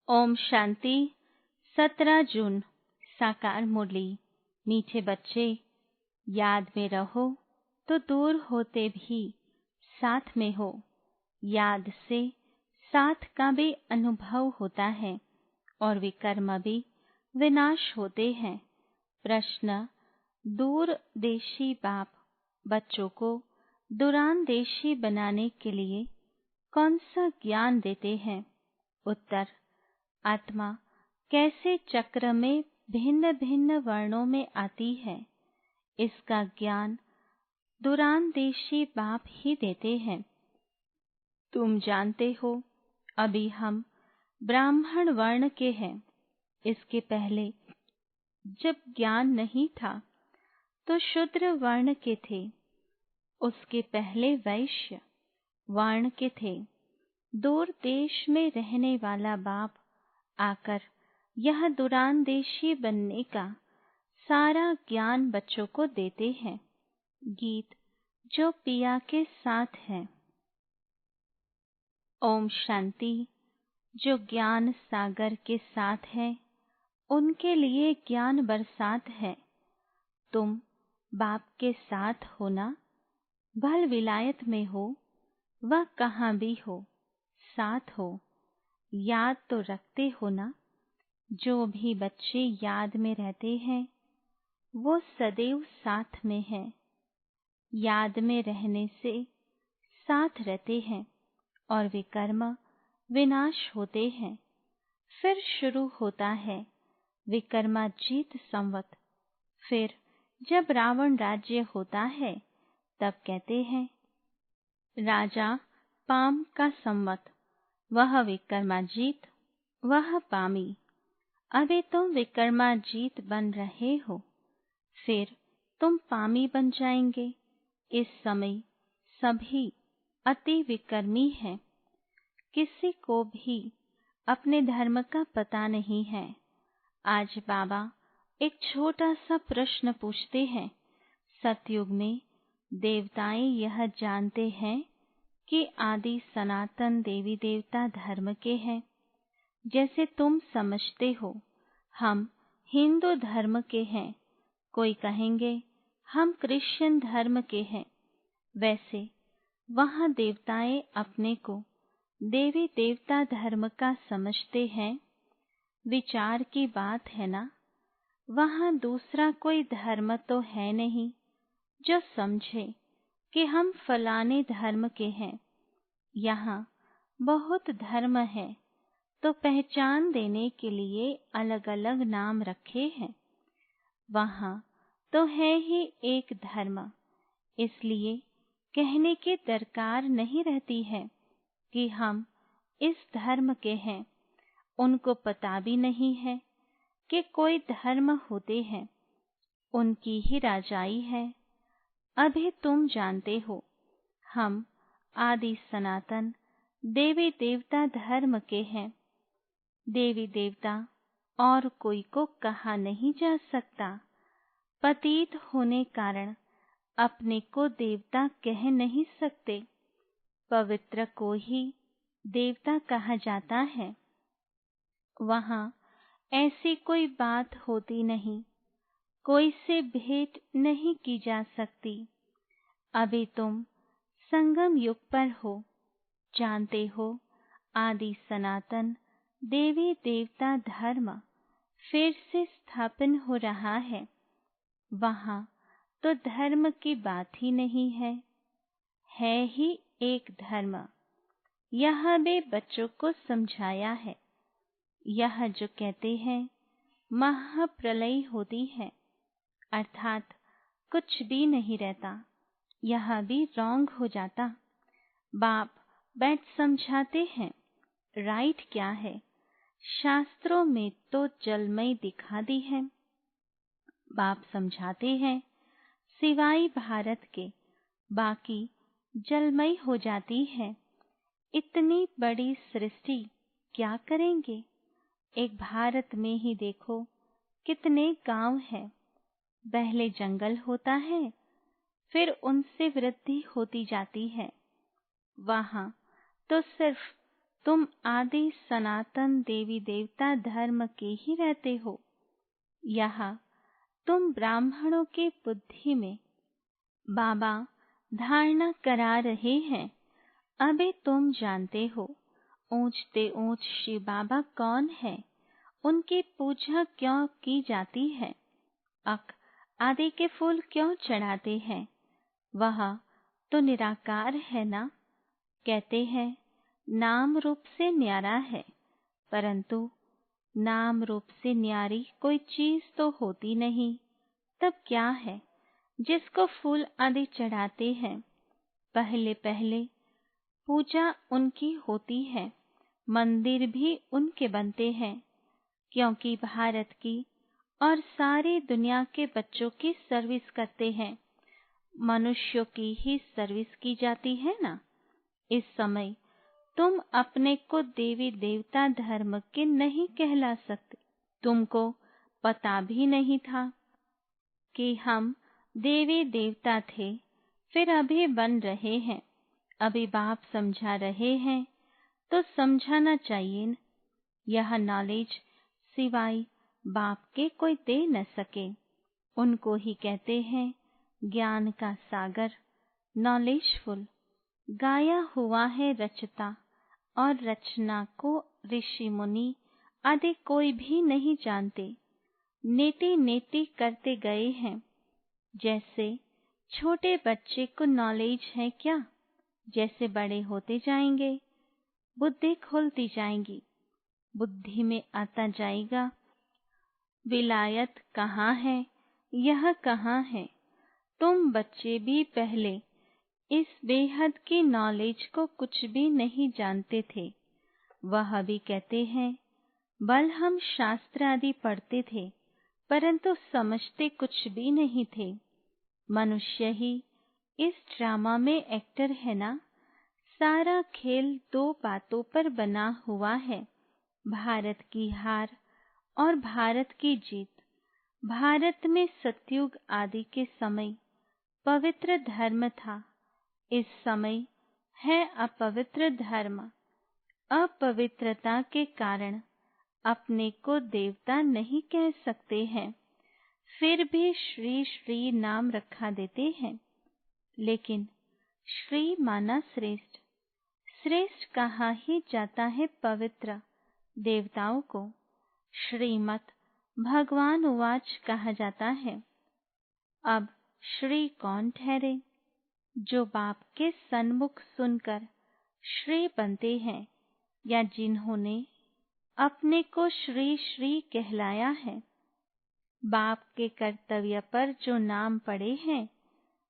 ओम शांति। 17 जून साकार मुरली। मीठे बच्चे, याद में रहो तो दूर होते भी साथ में हो। याद से साथ का भी अनुभव होता है और विकर्म भी विनाश होते हैं। प्रश्न: दूरदेशी बाप बच्चों को दूरांदेशी बनाने के लिए कौन सा ज्ञान देते हैं? उत्तर: आत्मा कैसे चक्र में भिन्न भिन्न वर्णों में आती है, इसका ज्ञान दूरांदेशी बाप ही देते हैं। तुम जानते हो, अभी हम ब्राह्मण वर्ण के हैं। इसके पहले जब ज्ञान नहीं था तो शूद्र वर्ण के थे। उसके पहले वैश्य वर्ण के थे। दूर देश में रहने वाला बाप आकर यह दूरांदेशी बनने का सारा ज्ञान बच्चों को देते हैं। गीत जो पिया के साथ है। ओम शांति। जो ज्ञान सागर के साथ है उनके लिए ज्ञान बरसात है। तुम बाप के साथ हो ना, भल विलायत में हो वह कहाँ भी हो, साथ हो। याद तो रखते हो ना। जो भी बच्चे याद में रहते हैं वो सदैव साथ में है। याद में रहने से साथ रहते हैं और विकर्म विनाश होते हैं। फिर शुरू होता है विकर्माजीत संवत। फिर जब रावण राज्य होता है तब कहते हैं राजा पाम का संवत। वह विकर्माजीत, वह पामी। अभी तुम विकर्माजीत बन रहे हो, फिर तुम पामी बन जाएंगे। इस समय सभी अति विकर्मी हैं। किसी को भी अपने धर्म का पता नहीं है। आज बाबा एक छोटा सा प्रश्न पूछते हैं। सतयुग में देवताएं यह जानते हैं कि आदि सनातन देवी देवता धर्म के हैं। जैसे तुम समझते हो हम हिंदू धर्म के हैं, कोई कहेंगे हम क्रिश्चियन धर्म के हैं। वैसे वहाँ देवताएं अपने को देवी देवता धर्म का समझते हैं। विचार की बात है ना। वहाँ दूसरा कोई धर्म तो है नहीं जो समझे कि हम फलाने धर्म के हैं। यहाँ बहुत धर्म है तो पहचान देने के लिए अलग अलग नाम रखे हैं। वहाँ तो है ही एक धर्म, इसलिए कहने की दरकार नहीं रहती है कि हम इस धर्म के हैं। उनको पता भी नहीं है कि कोई धर्म होते हैं, उनकी ही राजाई है। अभी तुम जानते हो हम आदि सनातन देवी देवता धर्म के हैं। देवी देवता और कोई को कहा नहीं जा सकता। पतित होने कारण अपने को देवता कह नहीं सकते। पवित्र को ही देवता कहा जाता है। वहाँ ऐसी कोई बात होती नहीं, कोई से भेंट नहीं की जा सकती। अभी तुम संगम युग पर हो। जानते हो आदि सनातन देवी देवता धर्म फिर से स्थापन हो रहा है। वहाँ तो धर्म की बात ही नहीं है ही एक धर्म। यह भी बच्चों को समझाया है। यह जो कहते हैं महाप्रलय होती है, अर्थात कुछ भी नहीं रहता, यह भी रॉन्ग हो जाता। बाप बैठ समझाते हैं राइट क्या है। शास्त्रों में तो जलमय दिखा दी है। बाप समझाते हैं सिवाय भारत के बाकी जलमय हो जाती है। इतनी बड़ी सृष्टि क्या करेंगे। एक भारत में ही देखो कितने गांव हैं। पहले जंगल होता है, फिर उनसे वृद्धि होती जाती है। वहाँ तो सिर्फ तुम आदि सनातन देवी देवता धर्म के ही रहते हो। यहाँ तुम ब्राह्मणों की बुद्धि में बाबा धारणा करा रहे हैं। अभी तुम जानते हो ऊंचते ऊंच शिव बाबा कौन है, उनकी पूजा क्यों की जाती है, अक आदि के फूल क्यों चढ़ाते हैं। वह तो निराकार है ना। कहते हैं नाम रूप से न्यारा है, परंतु नाम रूप से न्यारी कोई चीज तो होती नहीं। तब क्या है जिसको फूल आदि चढ़ाते हैं। पहले पहले पूजा उनकी होती है, मंदिर भी उनके बनते हैं, क्योंकि भारत की और सारी दुनिया के बच्चों की सर्विस करते हैं। मनुष्यों की ही सर्विस की जाती है ना। इस समय तुम अपने को देवी देवता धर्म के नहीं कहला सकते। तुमको पता भी नहीं था कि हम देवी देवता थे, फिर अभी बन रहे हैं। अभी बाप समझा रहे हैं तो समझाना चाहिए न। यह नॉलेज सिवाय बाप के कोई दे न सके। उनको ही कहते हैं ज्ञान का सागर, नॉलेजफुल। गाया हुआ है रचता और रचना को ऋषि मुनि आदि कोई भी नहीं जानते। नेति नेति करते गए हैं। जैसे छोटे बच्चे को नॉलेज है क्या, जैसे बड़े होते जाएंगे बुद्धि खुलती जाएंगी, बुद्धि में आता जाएगा विलायत कहाँ है, यह कहाँ है। तुम बच्चे भी पहले इस बेहद की नॉलेज को कुछ भी नहीं जानते थे। वह भी कहते हैं बल हम शास्त्र आदि पढ़ते थे, परंतु समझते कुछ भी नहीं थे। मनुष्य ही इस ड्रामा में एक्टर है ना। सारा खेल दो बातों पर बना हुआ है, भारत की हार और भारत की जीत। भारत में सतयुग आदि के समय पवित्र धर्म था, इस समय है अपवित्र धर्म। अपवित्रता के कारण अपने को देवता नहीं कह सकते हैं, फिर भी श्री श्री नाम रखा देते हैं। लेकिन श्री माना श्रेष्ठ, श्रेष्ठ कहा ही जाता है पवित्र देवताओं को। श्रीमत भगवान उवाच कहा जाता है। अब श्री कौन ठहरे, जो बाप के सन्मुख सुनकर श्री बनते हैं, या जिन्होंने अपने को श्री श्री कहलाया है। बाप के कर्तव्य पर जो नाम पड़े हैं,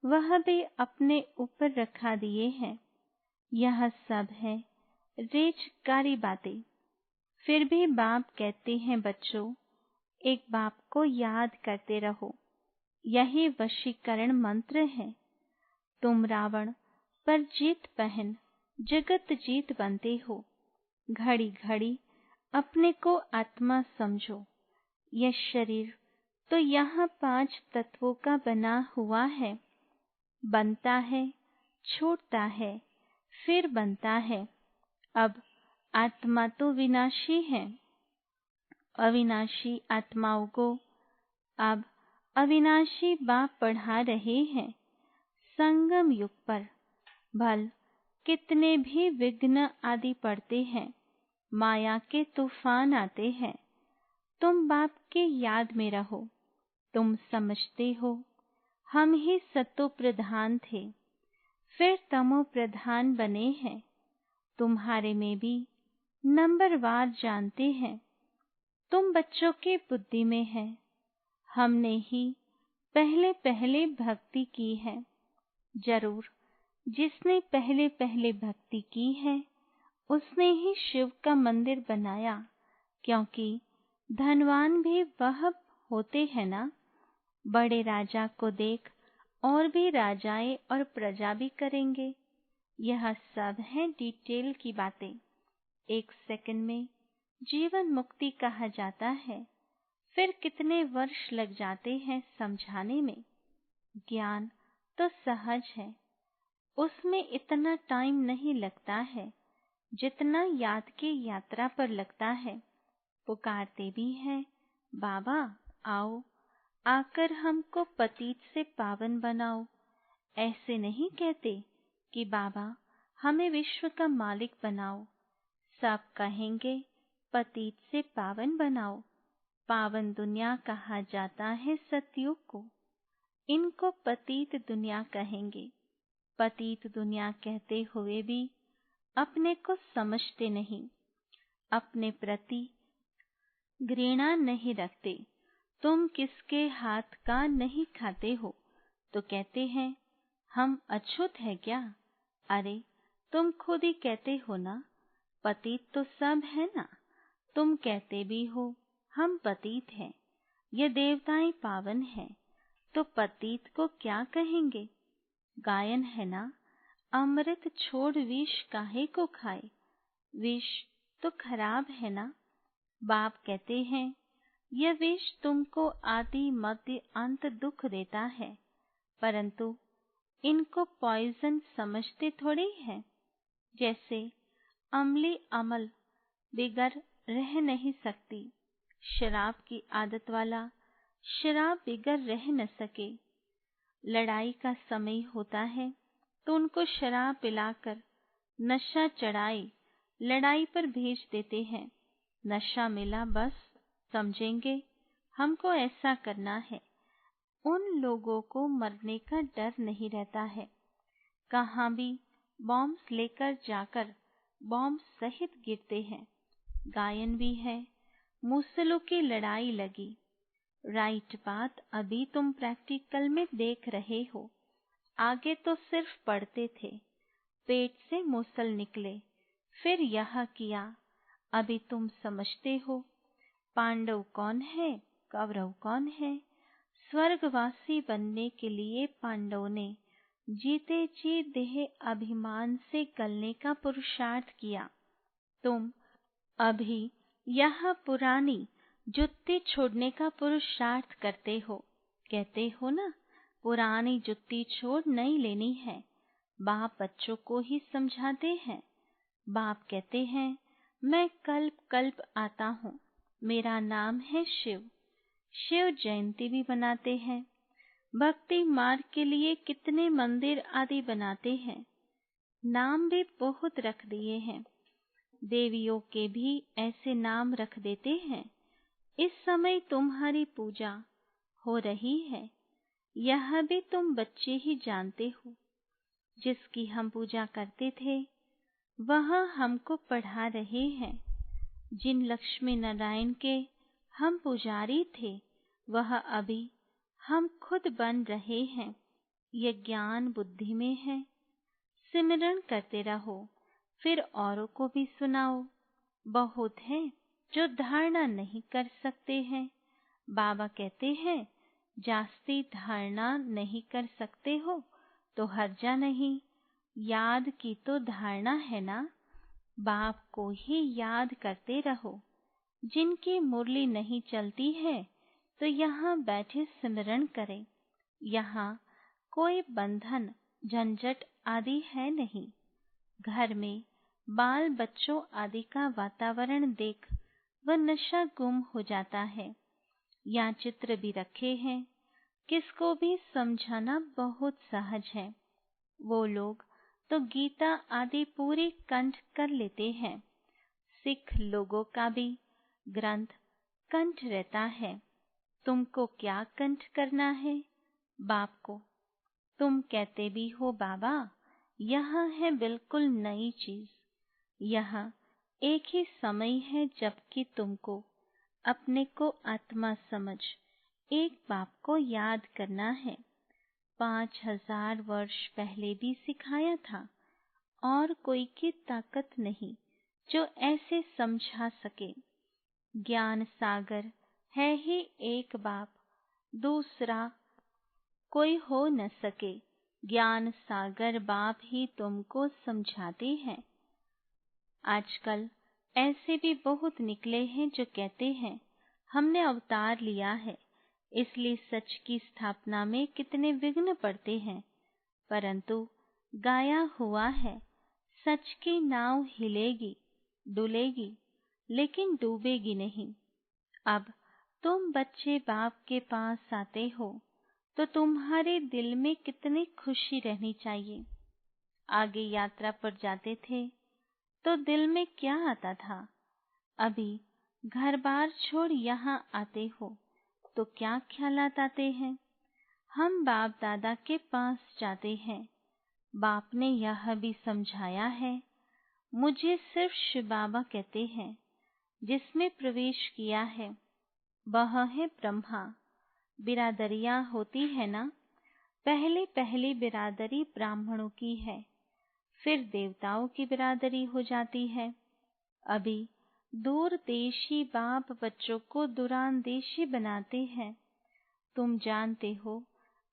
वह भी अपने ऊपर रखा दिए हैं। यह सब है रेचकारी बातें। फिर भी बाप कहते हैं बच्चों, एक बाप को याद करते रहो, यही वशीकरण मंत्र है। तुम रावण पर जीत पहन जगत जीत बनते हो। घड़ी घड़ी अपने को आत्मा समझो। यह शरीर तो यहाँ 5 तत्वों का बना हुआ है, बनता है, छूटता है, फिर बनता है। अब आत्मा तो विनाशी है। अविनाशी आत्माओं को अब अविनाशी बाप पढ़ा रहे हैं। संगम युग पर भल कितने भी विघ्न आदि पड़ते हैं, माया के तूफान आते हैं, तुम बाप के याद में रहो। तुम समझते हो हम ही सतो प्रधान थे, फिर तमो प्रधान बने हैं। तुम्हारे में भी नंबरवार जानते हैं। तुम बच्चों की बुद्धि में है। हमने ही पहले पहले भक्ति की है। जरूर जिसने पहले पहले भक्ति की है, उसने ही शिव का मंदिर बनाया, क्योंकि धनवान भी वह होते हैं ना। बड़े राजा को देख और भी राजाएं और प्रजा भी करेंगे। यह सब है डिटेल की बातें। 1 सेकंड में जीवन मुक्ति कहा जाता है, फिर कितने वर्ष लग जाते हैं समझाने में। ज्ञान तो सहज है, उसमें इतना टाइम नहीं लगता है जितना याद की यात्रा पर लगता है, पुकारते भी हैं, बाबा आओ, आकर हमको पतित से पावन बनाओ। ऐसे नहीं कहते कि बाबा हमें विश्व का मालिक बनाओ। सब कहेंगे पतित से पावन बनाओ। पावन दुनिया कहा जाता है सतयुग को, इनको पतित दुनिया कहेंगे। पतित दुनिया कहते हुए भी अपने को समझते नहीं, अपने प्रति घृणा नहीं रखते। तुम किसके हाथ का नहीं खाते हो तो कहते हैं हम अछूत है क्या? अरे तुम खुद ही कहते हो ना, पतित तो सब है ना। तुम कहते भी हो हम पतित हैं, ये देवताएं पावन हैं, तो पतित को क्या कहेंगे? गायन है ना, अमृत छोड़ विष काहे को खाए। विष तो खराब है ना। बाप कहते हैं यह विष तुमको आदि मध्य अंत दुख देता है, परंतु इनको पॉइजन समझते थोड़ी है। जैसे अम्ली अमल बिगर रह नहीं सकती, शराब की आदत वाला शराब बिगर रह न सके। लड़ाई का समय होता है तो उनको शराब पिलाकर नशा चढ़ाए लड़ाई पर भेज देते हैं। नशा मिला बस समझेंगे हमको ऐसा करना है। उन लोगों को मरने का डर नहीं रहता है। कहाँ भी बॉम्ब्स लेकर जाकर बॉम्ब सहित गिरते हैं। गायन भी है, मूसलों की लड़ाई लगी। राइट बात अभी तुम प्रैक्टिकल में देख रहे हो। आगे तो सिर्फ पढ़ते थे, पेट से मूसल निकले, फिर यह किया। अभी तुम समझते हो पांडव कौन है, कौरव कौन है। स्वर्गवासी बनने के लिए पांडवों ने जीते जी देह अभिमान से गलने का पुरुषार्थ किया। तुम अभी यह पुरानी जुत्ती छोड़ने का पुरुषार्थ करते हो। कहते हो ना, पुरानी जुत्ती छोड़ नई लेनी है। बाप बच्चों को ही समझाते हैं। बाप कहते हैं मैं कल्प कल्प आता हूँ, मेरा नाम है शिव। शिव जयंती भी बनाते हैं। भक्ति मार्ग के लिए कितने मंदिर आदि बनाते हैं, नाम भी बहुत रख दिए हैं। देवियों के भी ऐसे नाम रख देते हैं। इस समय तुम्हारी पूजा हो रही है, यह भी तुम बच्चे ही जानते हो। जिसकी हम पूजा करते थे वह हमको पढ़ा रहे हैं। जिन लक्ष्मी नारायण के हम पुजारी थे वह अभी हम खुद बन रहे हैं। यह ज्ञान बुद्धि में है। सिमरन करते रहो, फिर औरों को भी सुनाओ। बहुत है जो धारणा नहीं कर सकते हैं। बाबा कहते हैं जास्ती धारणा नहीं कर सकते हो तो हर्जा नहीं, याद की तो धारणा है ना। बाप को ही याद करते रहो। जिनकी मुरली नहीं चलती है तो यहाँ बैठे सिमरन करें। यहाँ कोई बंधन झंझट आदि है नहीं। घर में बाल बच्चों आदि का वातावरण देख वह नशा गुम हो जाता है। यहाँ चित्र भी रखे हैं, किसको भी समझाना बहुत सहज है। वो लोग तो गीता आदि पूरी कंठ कर लेते हैं। सिख लोगों का भी ग्रंथ कंठ रहता है। तुमको क्या कंठ करना है? बाप को। तुम कहते भी हो बाबा यह है बिल्कुल नई चीज। यह एक ही समय है जबकि तुमको अपने को आत्मा समझ एक बाप को याद करना है। 5000 वर्ष पहले भी सिखाया था और कोई की ताकत नहीं जो ऐसे समझा सके। ज्ञान सागर है ही एक बाप, दूसरा कोई हो न सके। ज्ञान सागर बाप ही तुमको समझाते हैं। आजकल ऐसे भी बहुत निकले हैं जो कहते हैं हमने अवतार लिया है, इसलिए सच की स्थापना में कितने विघ्न पड़ते हैं। परंतु गाया हुआ है सच की नाव हिलेगी, डुलेगी, लेकिन डूबेगी नहीं। अब तुम बच्चे बाप के पास आते हो तो तुम्हारे दिल में कितनी खुशी रहनी चाहिए। आगे यात्रा पर जाते थे तो दिल में क्या आता था? अभी घर बार छोड़ यहाँ आते हो तो क्या ख्यालात आते हैं? हम बाप दादा के पास जाते हैं। बाप ने यह भी समझाया है, मुझे सिर्फ शिव बाबा कहते हैं। जिसमें प्रवेश किया है वह है ब्रह्मा। बिरादरियां होती है ना, पहले पहली बिरादरी ब्राह्मणों की है, फिर देवताओं की बिरादरी हो जाती है। अभी दूरदेशी बाप बच्चों को दूरांदेशी बनाते हैं। तुम जानते हो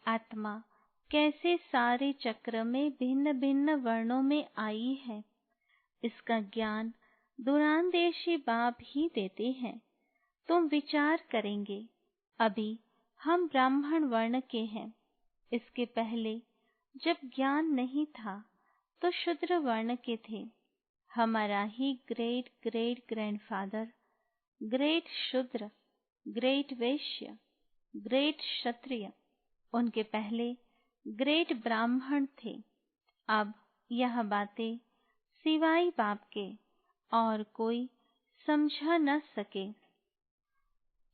आत्मा कैसे सारे चक्र में भिन्न भिन्न वर्णों में आई है। इसका ज्ञान दूरांदेशी बाप ही देते हैं। तुम विचार करेंगे, अभी हम ब्राह्मण वर्ण के हैं। इसके पहले जब ज्ञान नहीं था तो शूद्र वर्ण के थे। हमारा ही ग्रेट ग्रेट ग्रैंडफादर ग्रेट शूद्र, ग्रेट वैश्य, ग्रेट क्षत्रिय, उनके पहले ग्रेट ब्राह्मण थे। अब यह बातें सिवाय बाप के और कोई समझा न सके।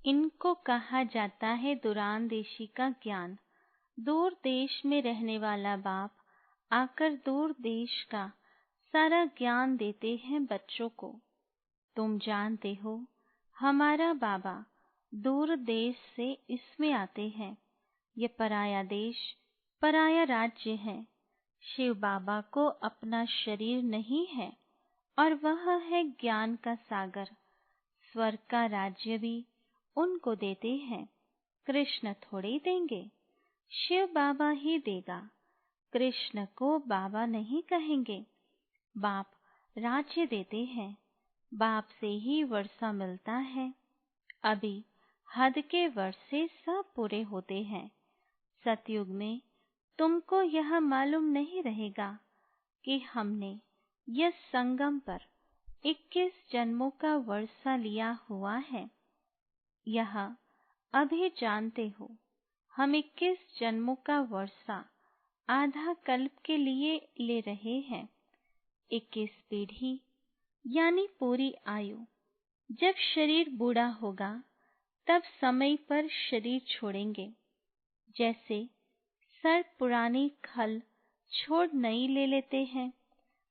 इनको कहा जाता है दूरांदेशी का ज्ञान। दूर देश में रहने वाला बाप आकर दूर देश का सारा ज्ञान देते हैं बच्चों को। तुम जानते हो हमारा बाबा दूर देश से इसमें आते हैं। ये पराया देश, पराया राज्य है। शिव बाबा को अपना शरीर नहीं है और वह है ज्ञान का सागर। स्वर्ग का राज्य भी उनको देते हैं, कृष्ण थोड़े देंगे, शिव बाबा ही देगा। कृष्ण को बाबा नहीं कहेंगे। बाप राज्य देते हैं, बाप से ही वर्षा मिलता है। अभी हद के वर्षे सब पूरे होते हैं। सतयुग में तुमको यह मालूम नहीं रहेगा कि हमने यह संगम पर 21 जन्मों का वर्षा लिया हुआ है। यह अभी जानते हो, हम 21 जन्मों का वर्षा आधा कल्प के लिए ले रहे हैं। 21 पीढ़ी यानी पूरी आयु। जब शरीर बूढ़ा होगा तब समय पर शरीर छोड़ेंगे। जैसे सर्प पुरानी खल छोड़ नई ले लेते हैं,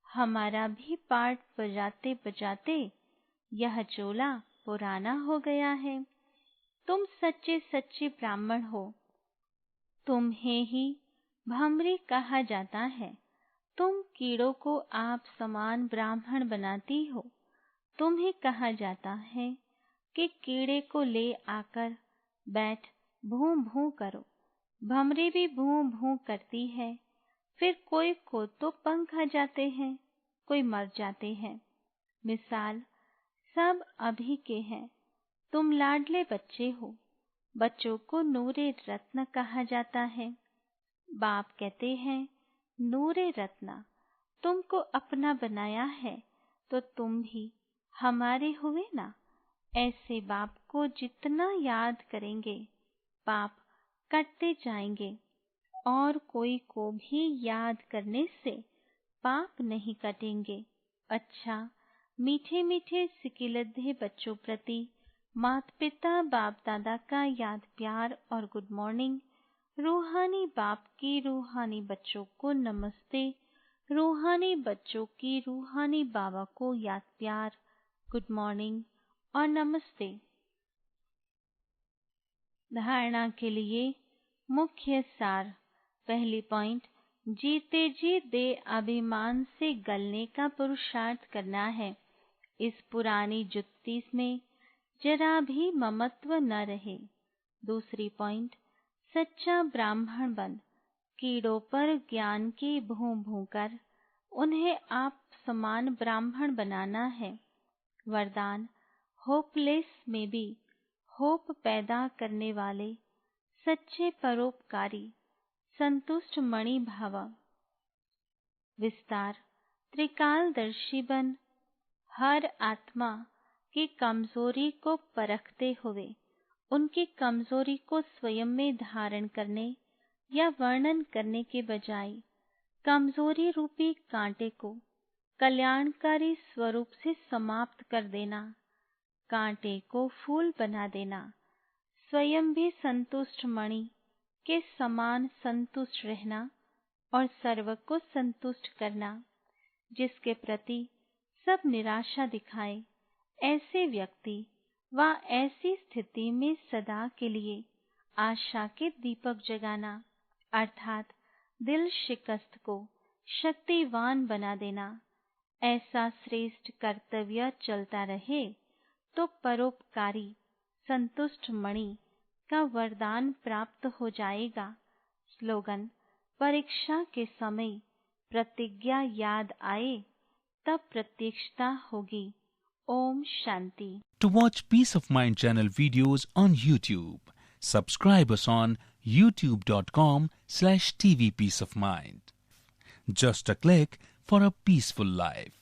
हमारा भी पाठ बजाते बजाते यह चोला पुराना हो गया है। तुम सच्चे सच्चे ब्राह्मण हो। तुम्हें ही भमरी कहा जाता है। तुम कीड़ों को आप समान ब्राह्मण बनाती हो। तुम्हें कहा जाता है कि कीड़े को ले आकर बैठ भूं भूं करो। भमरी भी भूं भूं करती है। फिर कोई को तो पंख आ जाते हैं, कोई मर जाते हैं। मिसाल सब अभी के हैं। तुम लाडले बच्चे हो। बच्चों को नूरे रत्न कहा जाता है। बाप कहते हैं, नूरे रत्ना तुमको अपना बनाया है तो तुम भी हमारे हुए ना। ऐसे बाप को जितना याद करेंगे पाप कटते जाएंगे, और कोई को भी याद करने से पाप नहीं कटेंगे। अच्छा, मीठे मीठे सिकिलधे बच्चों प्रति माता पिता बाप दादा का याद प्यार और गुड मॉर्निंग। रूहानी बाप की रूहानी बच्चों को नमस्ते। रूहानी बच्चों की रूहानी बाबा को याद प्यार, गुड मॉर्निंग और नमस्ते। धारणा के लिए मुख्य सार। पहली पॉइंट, जीते जी दे अभिमान से गलने का पुरुषार्थ करना है। इस पुरानी जुत्ती में जरा भी ममत्व न रहे। दूसरी पॉइंट, सच्चा ब्राह्मण बन कीड़ों पर ज्ञान की भूं भूं कर उन्हें आप समान ब्राह्मण बनाना है। वरदान, होपलेस में भी होप पैदा करने वाले सच्चे परोपकारी संतुष्ट मणि भाव। विस्तार, त्रिकालदर्शी बन हर आत्मा की कमजोरी को परखते हुए उनकी कमजोरी को स्वयं में धारण करने या वर्णन करने के बजाय कमजोरी रूपी कांटे को कल्याणकारी स्वरूप से समाप्त कर देना, कांटे को फूल बना देना, स्वयं भी संतुष्ट मणि के समान संतुष्ट रहना और सर्व को संतुष्ट करना। जिसके प्रति सब निराशा दिखाए, ऐसे व्यक्ति व ऐसी स्थिति में सदा के लिए आशा के दीपक जगाना, अर्थात दिल शिकस्त को शक्तिवान बना देना। ऐसा श्रेष्ठ कर्तव्य चलता रहे तो परोपकारी संतुष्ट मणि का वरदान प्राप्त हो जाएगा। स्लोगन: परीक्षा के समय प्रतिज्ञा याद आए तब प्रत्यक्षता होगी। Om Shanti. To watch Peace of Mind channel videos on YouTube, subscribe us on youtube.com/tvpeaceofmind. Just a click for a peaceful life.